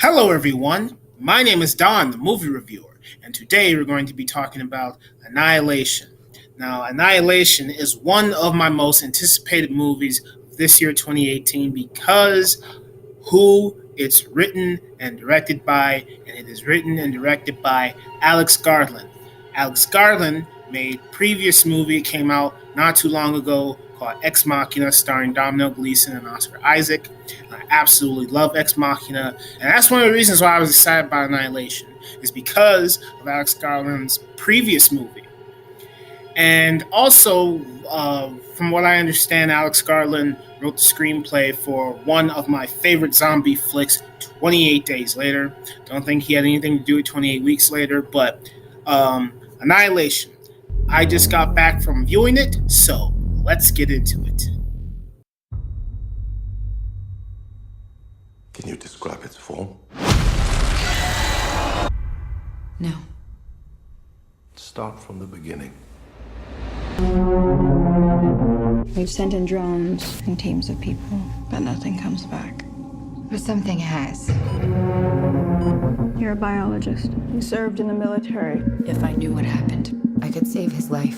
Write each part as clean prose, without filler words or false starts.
Hello, everyone. My name is Don, the movie reviewer, and today we're going to be talking about Annihilation. Now, Annihilation is one of my most anticipated movies this year, 2018, because who it's written and directed by, and it is written and directed by Alex Garland. Alex Garland made previous movie, came out not too long ago, called Ex Machina, starring Domhnall Gleeson and Oscar Isaac. And I absolutely love Ex Machina, and that's one of the reasons why I was excited about Annihilation, is because of Alex Garland's previous movie. And also, from what I understand, Alex Garland wrote the screenplay for one of my favorite zombie flicks, 28 Days Later. Don't think he had anything to do with 28 Weeks Later, but Annihilation. I just got back from viewing it, so let's get into it. Can you describe its form? No. Start from the beginning. We've sent in drones and teams of people, but nothing comes back. But something has. You're a biologist. You served in the military. If I knew what happened, I could save his life.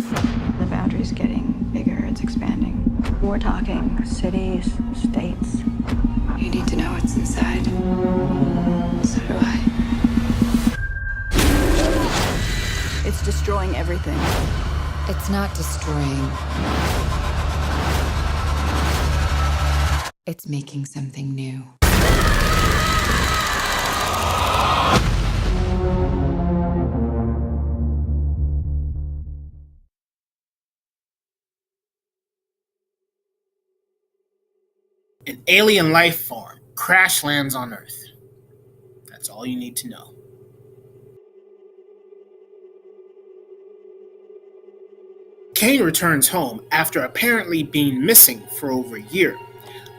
The boundary's getting bigger, it's expanding. We're talking cities, states. You need to know what's inside. So do I. It's destroying everything. It's not destroying. It's making something new. An alien life form crash lands on Earth. That's all you need to know. Kane returns home after apparently being missing for over a year.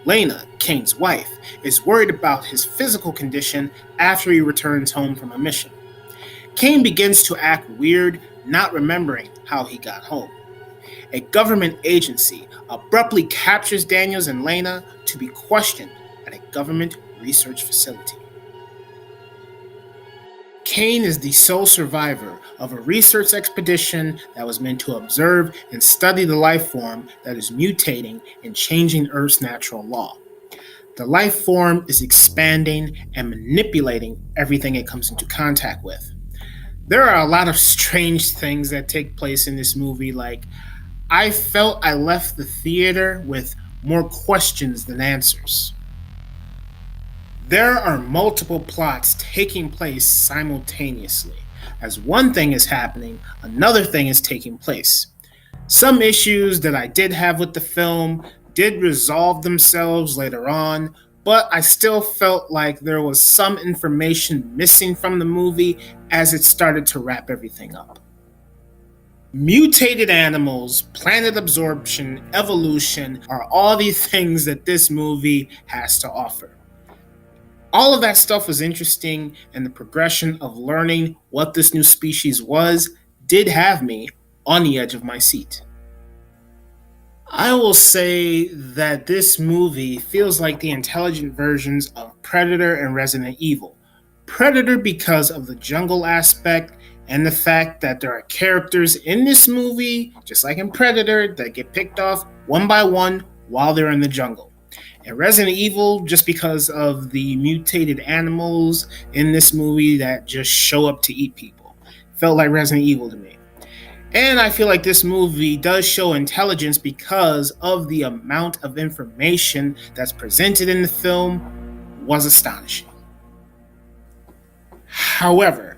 Lena, Kane's wife, is worried about his physical condition after he returns home from a mission. Kane begins to act weird, not remembering how he got home. A government agency abruptly captures Daniels and Lena to be questioned at a government research facility. Kane is the sole survivor of a research expedition that was meant to observe and study the life form that is mutating and changing Earth's natural law. The life form is expanding and manipulating everything it comes into contact with. There are a lot of strange things that take place in this movie, like I felt I left the theater with more questions than answers. There are multiple plots taking place simultaneously. As one thing is happening, another thing is taking place. Some issues that I did have with the film did resolve themselves later on, but I still felt like there was some information missing from the movie as it started to wrap everything up. Mutated animals, planet absorption, evolution are all the things that this movie has to offer. All of that stuff was interesting, and the progression of learning what this new species was did have me on the edge of my seat. I will say that this movie feels like the intelligent versions of Predator and Resident Evil. Predator because of the jungle aspect and the fact that there are characters in this movie, just like in Predator, that get picked off one by one while they're in the jungle. And Resident Evil, just because of the mutated animals in this movie that just show up to eat people. Felt like Resident Evil to me. And I feel like this movie does show intelligence because of the amount of information that's presented in the film was astonishing. However,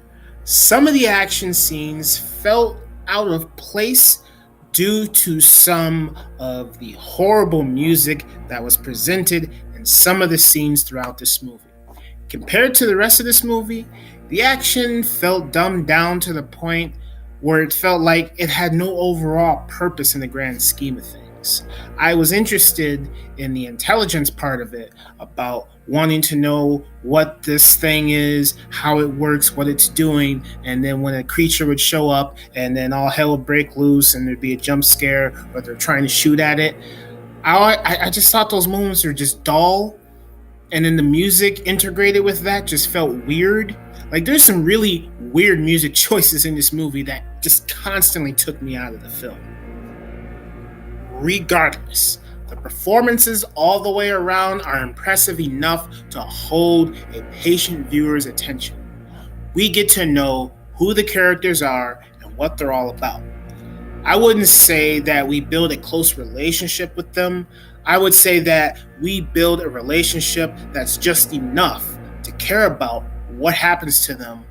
some of the action scenes felt out of place due to some of the horrible music that was presented in some of the scenes throughout this movie. Compared to the rest of this movie, the action felt dumbed down to the point where it felt like it had no overall purpose in the grand scheme of things. I was interested in the intelligence part of it, about wanting to know what this thing is, how it works, what it's doing, and then when a creature would show up and then all hell would break loose and there'd be a jump scare or they're trying to shoot at it. I just thought those moments were just dull and then the music integrated with that just felt weird. Like there's some really weird music choices in this movie that just constantly took me out of the film. Regardless, the performances all the way around are impressive enough to hold a patient viewer's attention. We get to know who the characters are and what they're all about. I wouldn't say that we build a close relationship with them. I would say that we build a relationship that's just enough to care about what happens to them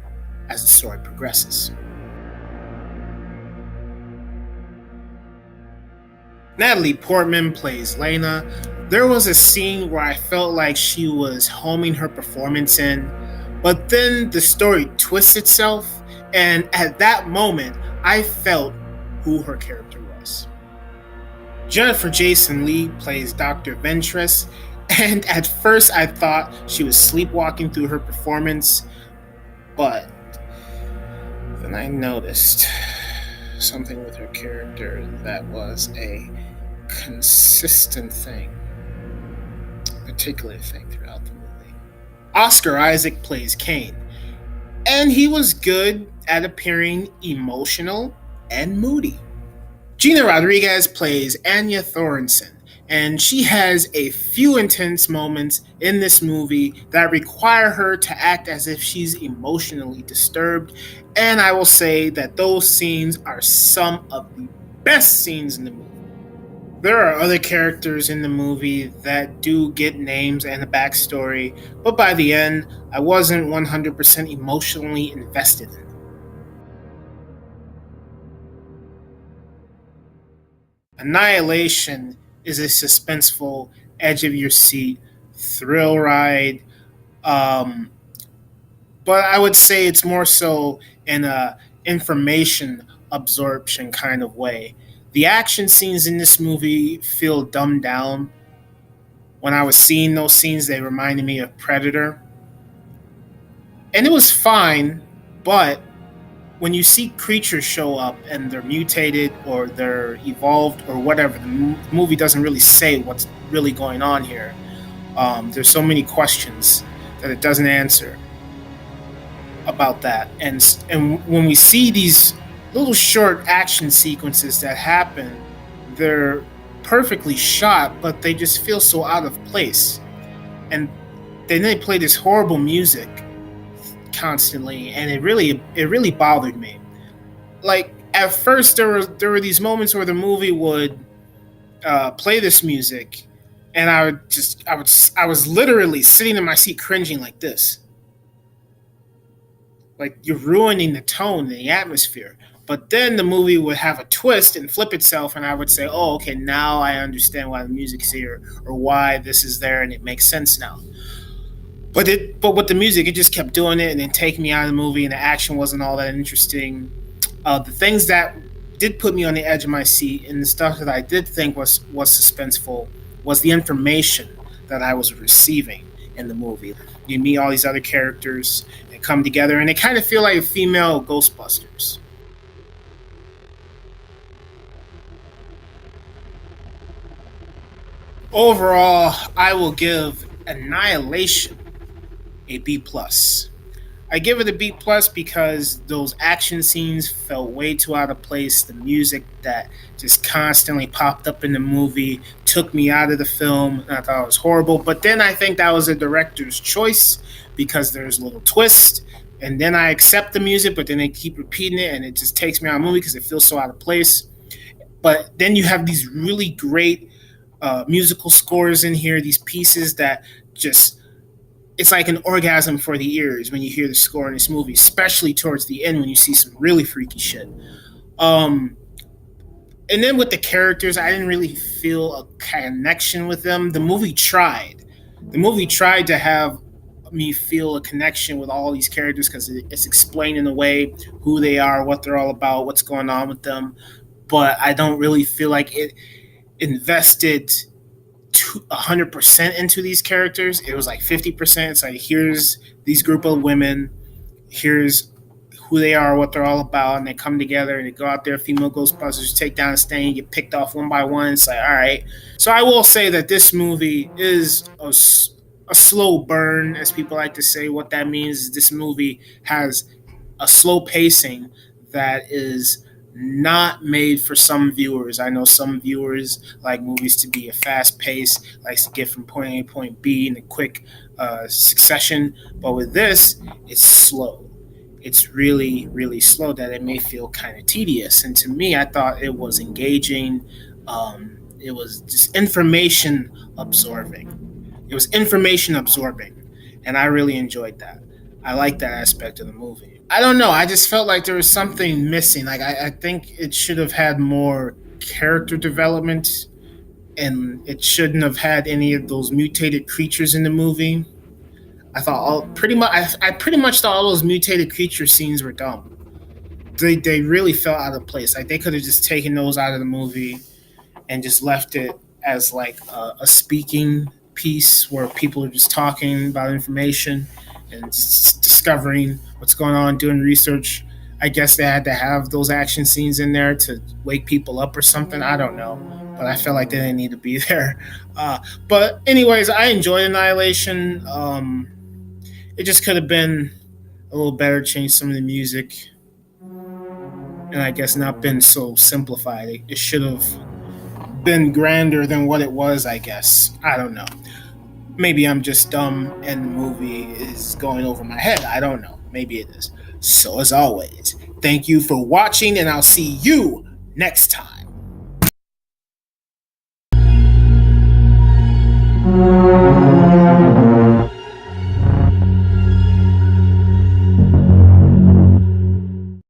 as the story progresses. Natalie Portman plays Lena. There was a scene where I felt like she was homing her performance in, but then the story twists itself, and at that moment, I felt who her character was. Jennifer Jason Leigh plays Dr. Ventress, and at first I thought she was sleepwalking through her performance, but then I noticed something with her character that was a consistent thing, particular thing throughout the movie. Oscar Isaac plays Kane, and he was good at appearing emotional and moody. Gina Rodriguez plays Anya Thorensen, and she has a few intense moments in this movie that require her to act as if she's emotionally disturbed, and I will say that those scenes are some of the best scenes in the movie. There are other characters in the movie that do get names and a backstory, but by the end, I wasn't 100% emotionally invested in them. Annihilation is a suspenseful, edge of your seat thrill ride, but I would say it's more so in a information absorption kind of way. The action scenes in this movie feel dumbed down. When I was seeing those scenes, they reminded me of Predator. And it was fine, but when you see creatures show up and they're mutated or they're evolved or whatever, the movie doesn't really say what's really going on here. There's so many questions that it doesn't answer about that. And when we see these little short action sequences that happen, they're perfectly shot, but they just feel so out of place. And then they play this horrible music constantly, and it really bothered me. Like at first, there were these moments where the movie would play this music, and I was literally sitting in my seat cringing like this. Like you're ruining the tone and the atmosphere. But then the movie would have a twist and flip itself, and I would say, oh, okay, now I understand why the music's here or why this is there, and it makes sense now. But with the music, it just kept doing it and then taking me out of the movie, and the action wasn't all that interesting. The things that did put me on the edge of my seat and the stuff that I did think was suspenseful was the information that I was receiving in the movie. You meet all these other characters and come together, and they kind of feel like female Ghostbusters. Overall, I will give Annihilation a B+. I give it a B+ because those action scenes felt way too out of place. The music that just constantly popped up in the movie took me out of the film, and I thought it was horrible. But then I think that was a director's choice because there's a little twist, and then I accept the music, but then they keep repeating it, and it just takes me out of the movie because it feels so out of place. But then you have these really great musical scores in here, these pieces that just, it's like an orgasm for the ears when you hear the score in this movie, especially towards the end when you see some really freaky shit. And then with the characters, I didn't really feel a connection with them. The movie tried to have me feel a connection with all these characters because it's explained in a way who they are, what they're all about, what's going on with them. But I don't really feel like it invested 100% into these characters. It was like 50%. It's like, here's these group of women, here's who they are, what they're all about, and they come together and they go out there, female Ghostbusters, take down a stain, get picked off one by one. It's like, all right. So I will say that this movie is a slow burn, as people like to say. What that means is this movie has a slow pacing that is not made for some viewers. I know some viewers like movies to be a fast pace, likes to get from point A to point B in a quick succession. But with this, it's slow. It's really, really slow that it may feel kind of tedious. And to me, I thought it was engaging. It was just information absorbing. It was information absorbing, and I really enjoyed that. I like that aspect of the movie. I don't know. I just felt like there was something missing. Like I think it should have had more character development, and it shouldn't have had any of those mutated creatures in the movie. I thought all pretty much. I pretty much thought all those mutated creature scenes were dumb. They really fell out of place. Like they could have just taken those out of the movie and just left it as like a speaking piece where people are just talking about information and discovering what's going on, doing research. I guess they had to have those action scenes in there to wake people up or something. I don't know, but I felt like they didn't need to be there. But anyways, I enjoyed Annihilation. It just could have been a little better, change some of the music, and I guess not been so simplified. It should have been grander than what it was, I guess. I don't know. Maybe I'm just dumb and the movie is going over my head. I don't know. Maybe it is. So, as always, thank you for watching, and I'll see you next time.